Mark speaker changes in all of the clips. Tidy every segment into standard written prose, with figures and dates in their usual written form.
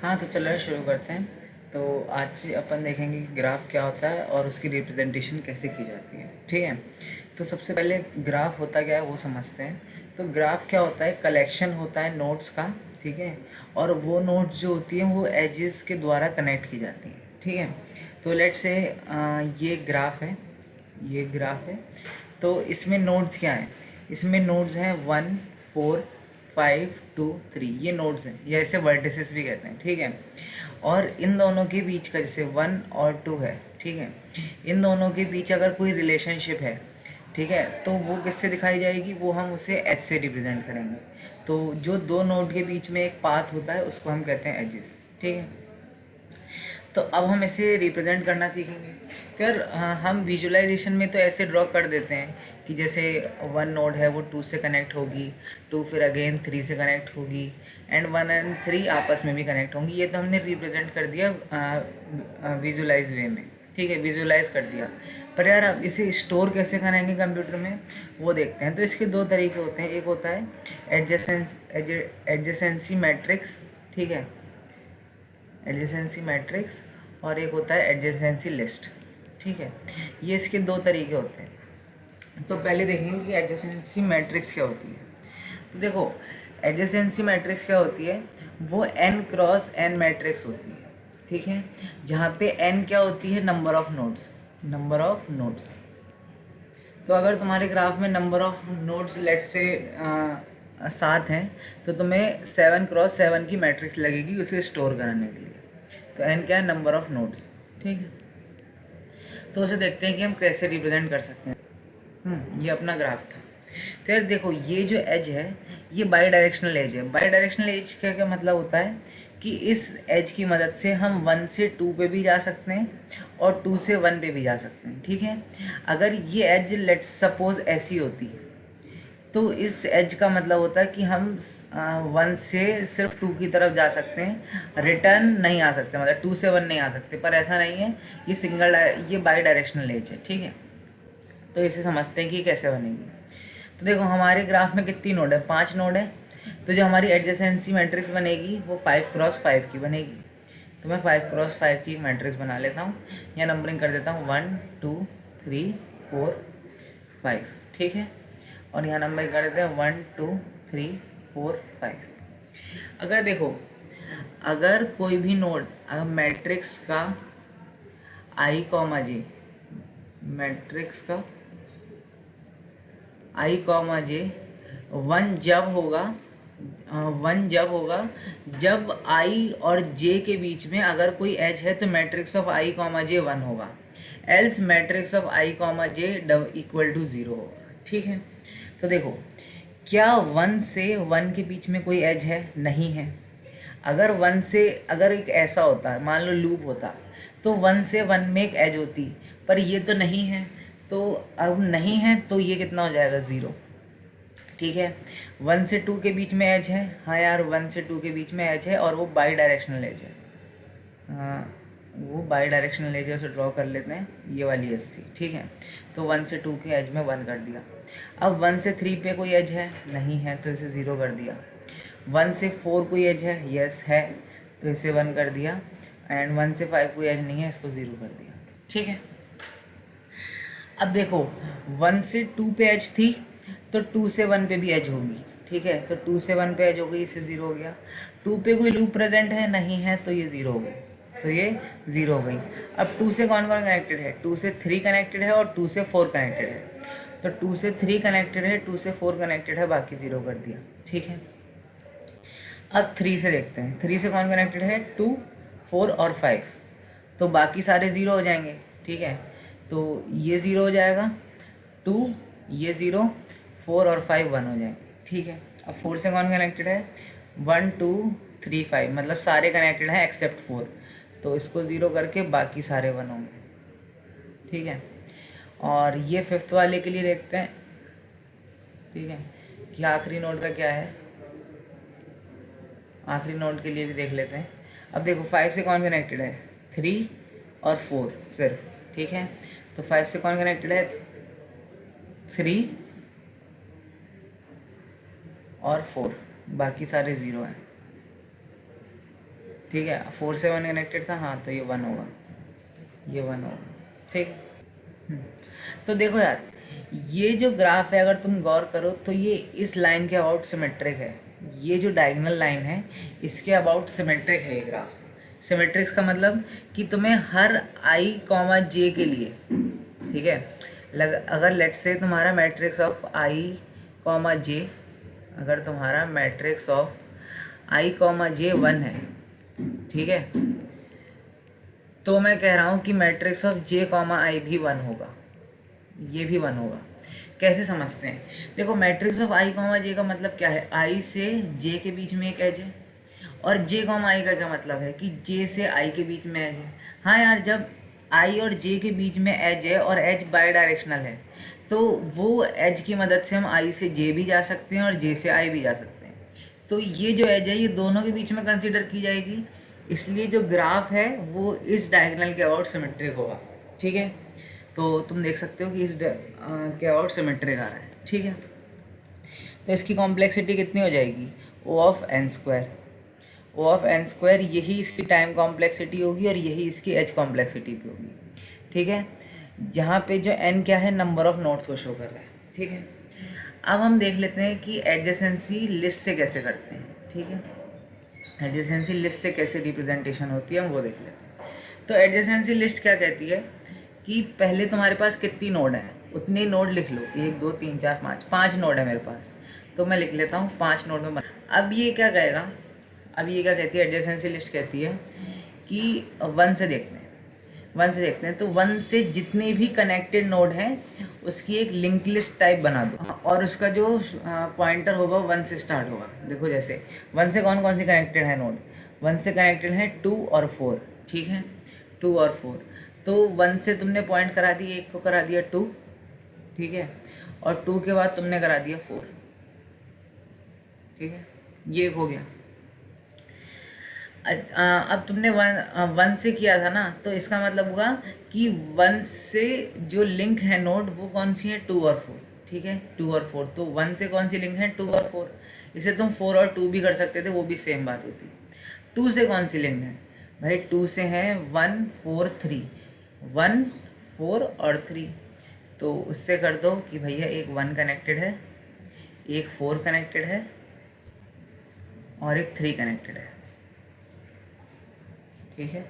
Speaker 1: हाँ, तो चलो शुरू करते हैं। तो आज अपन देखेंगे कि ग्राफ क्या होता है और उसकी रिप्रेजेंटेशन कैसे की जाती है। ठीक है, तो सबसे पहले ग्राफ होता क्या है वो समझते हैं। तो ग्राफ क्या होता है, कलेक्शन होता है नोड्स का। ठीक है, और वो नोड्स जो होती हैं वो एजेस के द्वारा कनेक्ट की जाती हैं। ठीक है, तो लेट से ये ग्राफ है, ये ग्राफ है। तो इसमें नोड्स क्या हैं, इसमें नोड्स हैं 1, 4, 5, 2, 3, ये नोड्स हैं, ये ऐसे वर्टिसेस भी कहते हैं। ठीक है, और इन दोनों के बीच का जैसे 1 और 2 है। ठीक है, इन दोनों के बीच अगर कोई रिलेशनशिप है, ठीक है, तो वो किससे दिखाई जाएगी, वो हम उसे एज से रिप्रेजेंट करेंगे। तो जो दो नोड के बीच में एक पाथ होता है उसको हम कहते हैं एजेस। ठीक है, तो अब हम इसे रिप्रेजेंट करना सीखेंगे। तो यार हम विजुअलाइजेशन में तो ऐसे ड्रॉ कर देते हैं कि जैसे 1 नोड है वो 2 से कनेक्ट होगी, 2 फिर अगेन 3 से कनेक्ट होगी, एंड 1 एंड 3 आपस में भी कनेक्ट होंगी। ये तो हमने रिप्रेजेंट कर दिया विजुअलाइज वे में। ठीक है, विजुअलाइज कर दिया। पर यार अब इसे स्टोर कैसे करेंगे कंप्यूटर में, वो देखते हैं। तो इसके दो तरीके होते हैं, एक होता है एडजेसेंसी मैट्रिक्स। ठीक है, एडजेसेंसी मैट्रिक्स, और एक होता है एडजेसेंसी लिस्ट। ठीक है, ये इसके दो तरीके होते हैं। तो पहले देखेंगे कि एडजेसेंसी मैट्रिक्स क्या होती है। तो देखो, एडजेसेंसी मैट्रिक्स क्या होती है, वो n क्रॉस n मैट्रिक्स होती है। ठीक है, जहाँ पे n क्या होती है, number of nodes, number of nodes. तो अगर तुम्हारे ग्राफ में नंबर ऑफ नोड्स लेट से 7 हैं, तो तुम्हें 7 क्रॉस 7 की मैट्रिक्स लगेगी उसे स्टोर कराने के लिए। तो n क्या है, नंबर ऑफ नोड्स। ठीक है, तो उसे देखते हैं कि हम कैसे रिप्रेजेंट कर सकते हैं। ये अपना ग्राफ था। तो यार देखो, ये जो एज है ये बाई डायरेक्शनल एज है। बाई डायरेक्शनल एज का क्या मतलब होता है कि इस एज की मदद से हम 1 से 2 पे भी जा सकते हैं और 2 से 1 पे भी जा सकते हैं। ठीक है, अगर ये एज लेट्स सपोज ऐसी होती, तो इस एज का मतलब होता है कि हम 1 से सिर्फ 2 की तरफ जा सकते हैं, रिटर्न नहीं आ सकते, मतलब 2 से 1 नहीं आ सकते। पर ऐसा नहीं है, ये बाई डायरेक्शनल एज है। ठीक है, तो इसे समझते हैं कि कैसे बनेगी। तो देखो, हमारे ग्राफ में कितनी नोड है, 5 नोड है। तो जो हमारी एडजेसेंसी मैट्रिक्स बनेगी वो 5 क्रॉस 5 की बनेगी। तो मैं 5 क्रॉस 5 की मैट्रिक्स बना लेता हूँ, या नंबरिंग कर देता हूँ 1, 2, 3, 4, 5। ठीक है, और यहाँ नंबरिंग कर देते हैं 1, 2, 3, 4, 5। अगर देखो, अगर कोई भी नोड, अगर मैट्रिक्स का आई कॉमा जे, मैट्रिक्स का आई कॉमा जे 1 जब होगा, 1 जब होगा जब आई और जे के बीच में अगर कोई एज है, तो matrix of i comma j 1 होगा, else matrix of i comma j equal to 0 होगा। ठीक है, तो देखो, क्या 1 से 1 के बीच में कोई एज है, नहीं है। अगर 1 से, अगर एक ऐसा होता, मान लो लूप होता, तो 1 से 1 में एक एज होती, पर ये तो नहीं है। तो अब नहीं है तो ये कितना हो जाएगा, 0। ठीक है, 1 से 2 के बीच में एज है, हाँ यार 1 से 2 के बीच में एज है, और वो बाई डायरेक्शनल एज है। हाँ, वो बाई डायरेक्शनल एज है, उसे ड्रॉ कर लेते हैं, ये वाली एज थी। ठीक है, तो 1 से 2 के एज में 1 कर दिया। अब 1 से 3 पे कोई एज है, नहीं है, तो इसे 0 कर दिया। 1 से 4 कोई एज है, यस है, तो इसे 1 कर दिया। एंड 1 से 5 कोई एज नहीं है, इसको 0 कर दिया। ठीक है, अब देखो, 1 से 2 पे एज थी, तो 2 से 1 पे भी एज होगी। ठीक है, तो 2 से 1 पे एज हो गई, इससे 0 हो गया। 2 पे कोई लूप प्रेजेंट है, नहीं है, तो ये 0 हो गई, तो ये 0 हो गई। अब 2 से कौन कौन कनेक्टेड है, 2 से 3 कनेक्टेड है और 2 से 4 कनेक्टेड है। तो 2 से 3 कनेक्टेड है, 2 से 4 कनेक्टेड है, बाकी 0 कर दिया। ठीक है, अब 3 से देखते हैं, 3 से कौन कनेक्टेड है, 2, 4 और 5, तो बाकी सारे 0 हो जाएंगे। ठीक है, तो ये 0 हो जाएगा, 2, ये 0, 4 और 5 1 हो जाएंगे। ठीक है, अब 4 से कौन कनेक्टेड है, 1, 2, 3, 5, मतलब सारे कनेक्टेड हैं एक्सेप्ट 4, तो इसको 0 करके बाकी सारे 1 होंगे। ठीक है, और ये 5th वाले के लिए देखते हैं। ठीक है, कि आखिरी नोड का क्या है, आखिरी नोड के लिए भी देख लेते हैं। अब देखो, 5 से कौन कनेक्टेड है, 3 और 4 सिर्फ। ठीक है, तो 5 से कौन कनेक्टेड है, 3 और 4, बाकी सारे 0 हैं। ठीक है, 4 से 1 कनेक्टेड था, हाँ तो ये 1 होगा, ये 1 होगा, ठीक। हम्म, तो देखो यार, ये जो ग्राफ है अगर तुम गौर करो तो ये इस लाइन के अबाउट सिमेट्रिक है। ये जो डायगोनल लाइन है इसके अबाउट सिमेट्रिक है ये ग्राफ। सिमेट्रिक्स का मतलब कि तुम्हें हर आई कॉमा जे के लिए, ठीक है, अगर लेट से तुम्हारा मैट्रिक्स ऑफ आई कॉमा जे, अगर तुम्हारा matrix of i comma j 1 है, ठीक है, तो मैं कह रहा हूँ कि मैट्रिक्स ऑफ जे कॉमा आई भी 1 होगा, ये भी 1 होगा। कैसे समझते हैं? देखो, मैट्रिक्स ऑफ आई कॉमा जे का मतलब क्या है, आई से जे के बीच में एक एज है, और जे कॉमा आई का क्या मतलब है कि जे से आई के बीच में एज है। हाँ यार, जब आई और जे के बीच में एज है और एज बाई डायरेक्शनल है, तो वो एज की मदद से हम आई से जे भी जा सकते हैं और जे से आई भी जा सकते हैं। तो ये जो एज है ये दोनों के बीच में कंसिडर की जाएगी, इसलिए जो ग्राफ है वो इस डायगोनल के अबाउट सिमेट्रिक होगा, ठीक है। तो तुम देख सकते हो कि इस के अबाउट सिमेट्रिक आ रहा है, ठीक है। तो इसकी कॉम्प्लेक्सिटी कितनी हो जाएगी, O of n square. O of n square यही इसकी टाइम कॉम्प्लेक्सिटी होगी और यही इसकी एज कॉम्प्लेक्सिटी भी होगी, ठीक है। जहाँ पे जो एन क्या है, नंबर ऑफ नोड्स को शो कर रहा है, ठीक है। अब हम देख लेते हैं कि एडजेसेंसी लिस्ट से कैसे करते हैं, ठीक है। एडजेसेंसी लिस्ट से कैसे रिप्रेजेंटेशन होती है हम वो देख लेते हैं। तो एडजेसेंसी लिस्ट क्या कहती है कि पहले तुम्हारे पास कितनी नोड है उतने नोड लिख लो, 1 2 3 4 5, 5 नोड है मेरे पास, तो मैं लिख लेता हूँ 5 नोड में बना। अब ये क्या कहेगा, अब ये क्या कहती है, एडजेसेंसी लिस्ट कहती है कि 1 से देखते हैं, 1 से देखते हैं, तो 1 से जितने भी कनेक्टेड नोड हैं उसकी एक लिंक लिस्ट टाइप बना दो, और उसका जो पॉइंटर होगा 1 से स्टार्ट होगा। देखो जैसे 1 से कौन कौन से कनेक्टेड है नोड, 1 से कनेक्टेड है 2 और 4, ठीक है, 2 और 4। तो 1 से तुमने पॉइंट करा दिए, एक को करा दिया 2, ठीक है, और 2 के बाद तुमने करा दिया 4, ठीक है, ये हो गया। अब तुमने 1 से किया था ना, तो इसका मतलब हुआ कि 1 से जो लिंक है नोड वो कौन सी है, 2 और 4, ठीक है, 2 और 4। तो 1 से कौन सी लिंक है, 2 और 4। इसे तुम 4 और 2 भी कर सकते थे, वो भी सेम बात होती। 2 से कौन सी लिंक है भाई, 2 से है 1 4 3, 1 4 और 3। तो उससे कर दो कि भैया एक 1 कनेक्टेड है, एक 4 कनेक्टेड है और एक 3 कनेक्टेड है, ठीक है,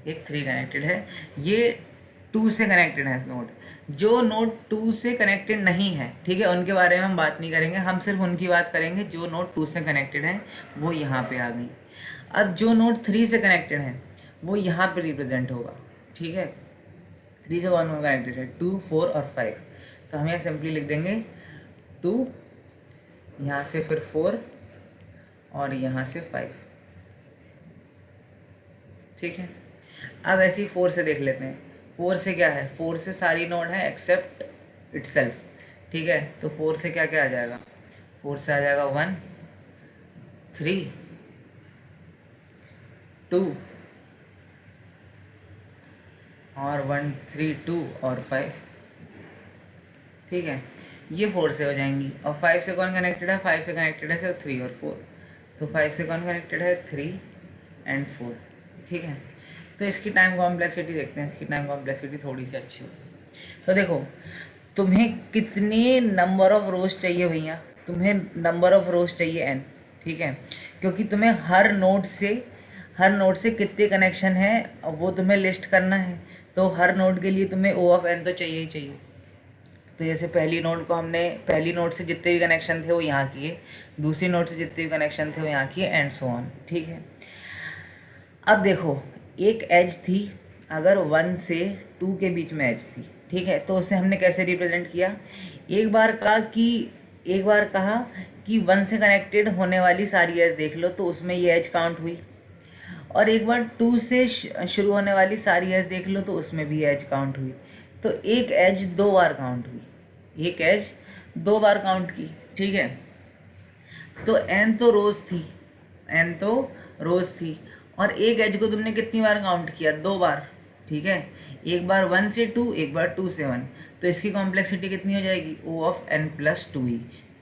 Speaker 1: एक 3 कनेक्टेड है। ये 2 से कनेक्टेड है नोड। जो नोड 2 से कनेक्टेड नहीं है, ठीक है, उनके बारे में हम बात नहीं करेंगे, हम सिर्फ उनकी बात करेंगे जो नोड 2 से कनेक्टेड है, वो यहाँ पे आ गई। अब जो नोड 3 से कनेक्टेड है वो यहाँ पे रिप्रेजेंट होगा, ठीक है। 3 से कौन कौन कनेक्टेड है, 2 4 और 5। तो हम यहाँ सिंपली लिख देंगे 2, यहाँ से फिर 4 और यहाँ से 5, ठीक है। अब ऐसे ही 4 से देख लेते हैं। 4 से क्या है, 4 से सारी नोड है एक्सेप्ट इटसेल्फ, ठीक है। तो 4 से क्या क्या आ जाएगा, 4 से आ जाएगा 1 3 2 और 1 3 2 और 5, ठीक है, ये 4 से हो जाएंगी। और 5 से कौन कनेक्टेड है, 5 से कनेक्टेड है सिर्फ 3 और 4। तो 5 से कौन कनेक्टेड है, 3 एंड 4, ठीक है। तो इसकी टाइम कॉम्प्लेक्सिटी देखते हैं, इसकी टाइम कॉम्प्लेक्सिटी थोड़ी सी अच्छी होगी। तो देखो, तुम्हें कितने नंबर ऑफ रोज चाहिए भैया, तुम्हें नंबर ऑफ रोज चाहिए n, ठीक है, क्योंकि तुम्हें हर नोड से कितने कनेक्शन है वो तुम्हें लिस्ट करना है। तो हर नोड के लिए तुम्हें O ऑफ n तो चाहिए ही चाहिए। तो जैसे पहली नोड से जितने भी कनेक्शन थे वो यहाँ किए, दूसरी नोड से जितने भी कनेक्शन थे वो यहाँ किए, एंड सो ऑन, ठीक है। अब देखो, एक एज थी, अगर 1 से 2 के बीच में एज थी, ठीक है, तो उसे हमने कैसे रिप्रेजेंट किया, एक बार कहा कि 1 से कनेक्टेड होने वाली सारी एज देख लो, तो उसमें ये एज काउंट हुई। और एक बार 2 से शुरू होने वाली सारी एज देख लो, तो उसमें भी एज काउंट हुई। तो एक एज 2 बार काउंट हुई, एक एज 2 बार काउंट की, ठीक है। तो n तो रोज थी, और एक एज को तुमने कितनी बार काउंट किया, 2 बार, ठीक है, एक बार 1 से 2, एक बार 2 से 1। तो इसकी कॉम्प्लेक्सिटी कितनी हो जाएगी, O of n plus 2e,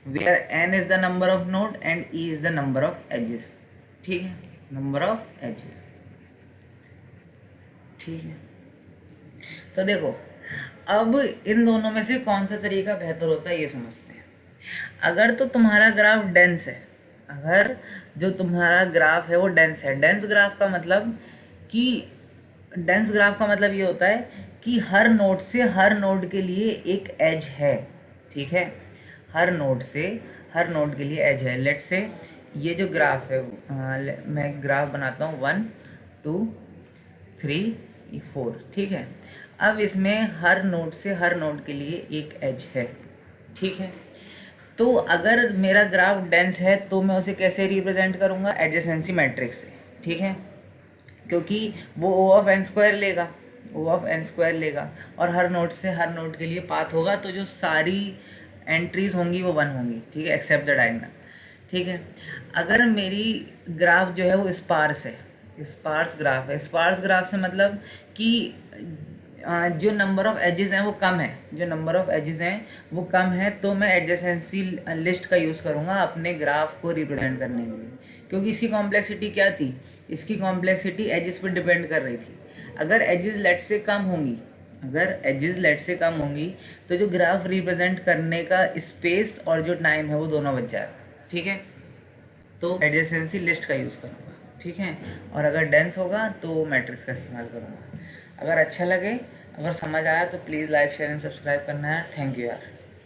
Speaker 1: where n is the number of node and e is the number of edges, ठीक है। Number of edges. ठीक है, तो देखो अब इन दोनों में से कौन सा तरीका बेहतर होता है ये समझते हैं। अगर तो तुम्हारा ग्राफ डेंस है, अगर जो तुम्हारा ग्राफ है वो डेंस है, डेंस ग्राफ का मतलब कि डेंस ग्राफ का मतलब ये होता है कि हर नोड से हर नोड के लिए एक एज है। ठीक है, हर नोड से हर नोड के लिए एज है। लेट से ये जो ग्राफ है, मैं ग्राफ बनाता हूँ 1 2 3 4। ठीक है, अब इसमें हर नोड से हर नोड के लिए एक एज है। ठीक है, तो अगर मेरा ग्राफ डेंस है तो मैं उसे कैसे रिप्रेजेंट करूँगा, एडजेसेंसी मैट्रिक्स से। ठीक है, क्योंकि वो ओ ऑफ एन स्क्वायर लेगा, ओ ऑफ एन स्क्वायर लेगा, और हर नोड से हर नोड के लिए पाथ होगा, तो जो सारी एंट्रीज होंगी वो 1 होंगी। ठीक है, एक्सेप्ट द डायगोनल। ठीक है, अगर मेरी ग्राफ जो है वो स्पार्स है, स्पार्स ग्राफ है, स्पार्स ग्राफ से मतलब कि जो नंबर ऑफ एजेस हैं वो कम है, जो नंबर ऑफ एजेस हैं वो कम है, तो मैं एडजेसेंसी लिस्ट का यूज़ करूँगा अपने ग्राफ को रिप्रेजेंट करने के लिए। क्योंकि इसकी कॉम्प्लेक्सिटी क्या थी, इसकी कॉम्प्लेक्सिटी एजेस पर डिपेंड कर रही थी। अगर एजेस लेट से कम होंगी, अगर एजेस लेट से कम होंगी तो जो ग्राफ रिप्रेजेंट करने का स्पेस और जो टाइम है वो दोनों बच जाएगा। ठीक है, तो एडजेसेंसी लिस्ट का यूज़ करूँगा। ठीक है, और अगर डेंस होगा तो मैट्रिक्स का इस्तेमाल करूँगा। अगर अच्छा लगे, अगर समझ आया तो please like share and subscribe करना है। थैंक यू यार।